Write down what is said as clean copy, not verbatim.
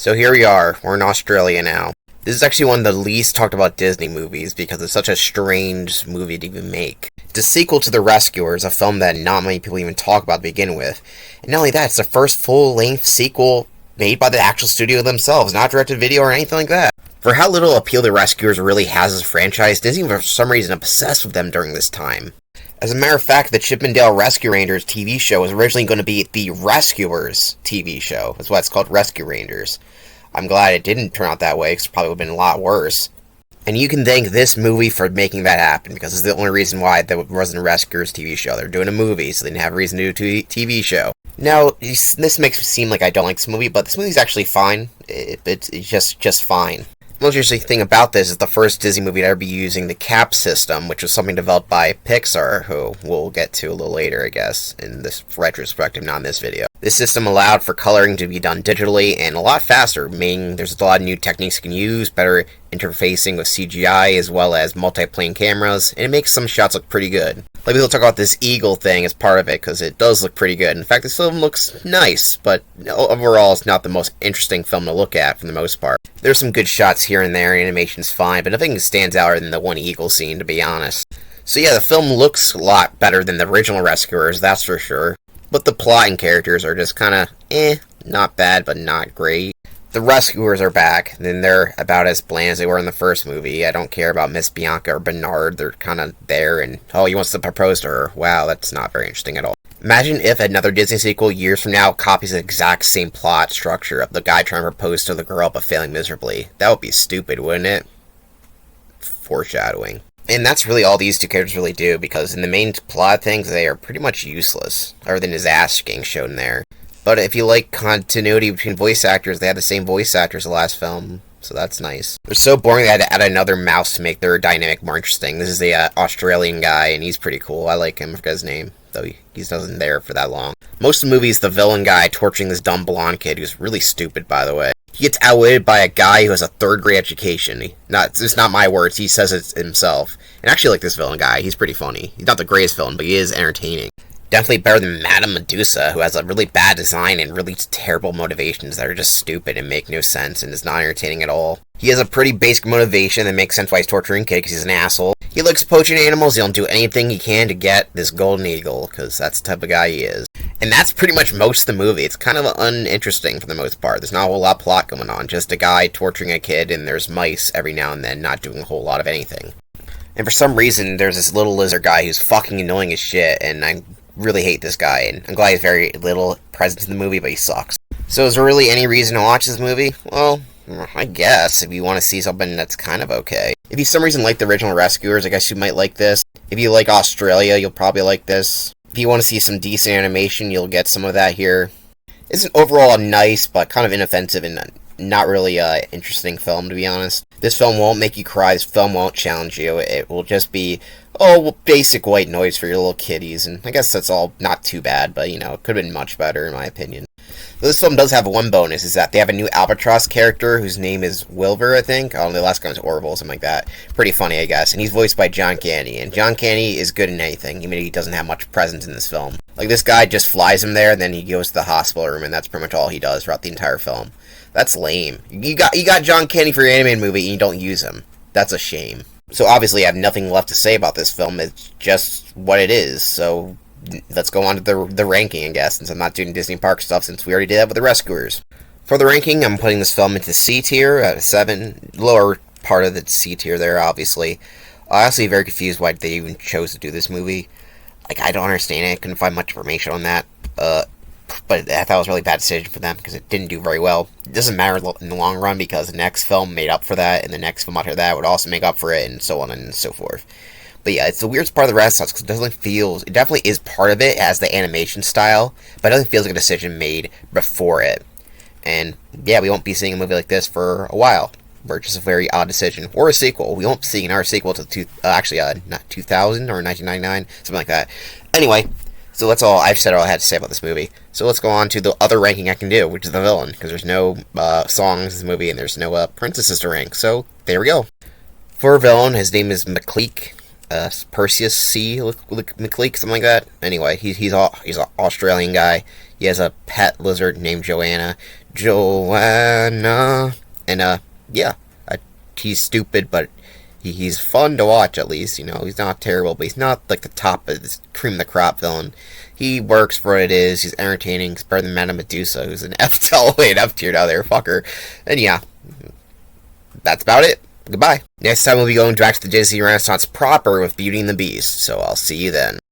So here we are, we're in Australia now. This is actually one of the least talked about Disney movies because it's such a strange movie to even make. It's a sequel to The Rescuers, a film that not many people even talk about to begin with. And not only that, it's the first full-length sequel made by the actual studio themselves, not direct-to-video or anything like that. For how little appeal The Rescuers really has as a franchise, Disney was for some reason obsessed with them during this time. As a matter of fact, the Chip 'n Dale Rescue Rangers TV show was originally going to be the Rescuers TV show. That's why it's called Rescue Rangers. I'm glad it didn't turn out that way, because it probably would have been a lot worse. And you can thank this movie for making that happen, because it's the only reason why there wasn't a Rescuers TV show. They're doing a movie, so they didn't have a reason to do a TV show. Now, this makes it seem like I don't like this movie, but this movie's actually fine. It's just fine. The most interesting thing about this is the first Disney movie to ever be using the CAP system, which was something developed by Pixar, who we'll get to a little later, I guess, in this retrospective, not in this video. This system allowed for coloring to be done digitally and a lot faster, meaning there's a lot of new techniques you can use, better interfacing with CGI as well as multi-plane cameras, and it makes some shots look pretty good. Like, we'll talk about this eagle thing as part of it, because it does look pretty good. In fact, this film looks nice, but overall it's not the most interesting film to look at for the most part. There's some good shots here and there, animation's fine, but nothing stands out than the one eagle scene, to be honest. So yeah, the film looks a lot better than the original Rescuers, that's for sure. But the plot and characters are just kinda, not bad, but not great. The Rescuers are back, and they're about as bland as they were in the first movie. I don't care about Miss Bianca or Bernard, they're kinda there, and he wants to propose to her. Wow, that's not very interesting at all. Imagine if another Disney sequel years from now copies the exact same plot structure of the guy trying to propose to the girl but failing miserably. That would be stupid, wouldn't it? Foreshadowing. And that's really all these two characters really do, because in the main plot things, they are pretty much useless, other than his ass getting shown there. But if you like continuity between voice actors, they had the same voice actors the last film, so that's nice. They're so boring they had to add another mouse to make their dynamic more interesting. This is the Australian guy, and he's pretty cool. I like him, I forgot his name, though he wasn't there for that long. Most of the movie is the villain guy torturing this dumb blonde kid, who's really stupid, by the way. He gets outwitted by a guy who has a third-grade education. It's not my words, he says it himself. And I actually like this villain guy, he's pretty funny. He's not the greatest villain, but he is entertaining. Definitely better than Madame Medusa, who has a really bad design and really terrible motivations that are just stupid and make no sense and is not entertaining at all. He has a pretty basic motivation that makes sense why he's torturing kids, because he's an asshole. He likes poaching animals, he'll do anything he can to get this golden eagle, because that's the type of guy he is. And that's pretty much most of the movie. It's kind of uninteresting for the most part. There's not a whole lot of plot going on, just a guy torturing a kid, and there's mice every now and then not doing a whole lot of anything. And for some reason, there's this little lizard guy who's fucking annoying as shit, and I really hate this guy, and I'm glad he's very little presence in the movie, but he sucks. So is there really any reason to watch this movie? Well, I guess, if you want to see something that's kind of okay. If you for some reason like the original Rescuers, I guess you might like this. If you like Australia, you'll probably like this. If you want to see some decent animation, you'll get some of that here. It's an overall nice, but kind of inoffensive and not really interesting film, to be honest. This film won't make you cry, this film won't challenge you, it will just be, basic white noise for your little kiddies, and I guess that's all not too bad, but, it could have been much better, in my opinion. This film does have one bonus, is that they have a new Albatross character, whose name is Wilbur, I think. Oh, the last guy was Orville, something like that. Pretty funny, I guess, and he's voiced by John Candy, and John Candy is good in anything, even if he doesn't have much presence in this film. Like, this guy just flies him there, and then he goes to the hospital room, and that's pretty much all he does throughout the entire film. That's lame. You got John Candy for your animated movie, and you don't use him. That's a shame. So obviously I have nothing left to say about this film, it's just what it is, so let's go on to the ranking, I guess, since I'm not doing Disney Park stuff, since we already did that with The Rescuers. For the ranking, I'm putting this film into C tier out of 7, lower part of the C tier there, obviously. I'm honestly very confused why they even chose to do this movie. Like, I don't understand it, I couldn't find much information on that, but I thought it was a really bad decision for them, because it didn't do very well. It doesn't matter in the long run, because the next film made up for that, and the next film after that would also make up for it, and so on and so forth. But yeah, it's the weirdest part of the Renaissance, because it definitely is part of it, as the animation style, but it doesn't feel like a decision made before it. And yeah, we won't be seeing a movie like this for a while. Or just a very odd decision. Or a sequel. We won't be seeing our sequel to not 2000 or 1999, something like that. Anyway, so that's all I had to say about this movie. So let's go on to the other ranking I can do, which is the villain, because there's no songs in this movie, and there's no princesses to rank. So there we go. For a villain, his name is McCleek. Perseus C. McLeek, something like that. Anyway, he's an Australian guy. He has a pet lizard named Joanna. Joanna. And, yeah. He's stupid, but he's fun to watch, at least. He's not terrible, but he's not, like, the top of this cream of the crop villain. He works for what it is. He's entertaining. He's better than Madame Medusa, who's an F tier now there, fucker. And, yeah. That's about it. Goodbye. Next time we'll be going back to the Disney Renaissance proper with Beauty and the Beast, so I'll see you then.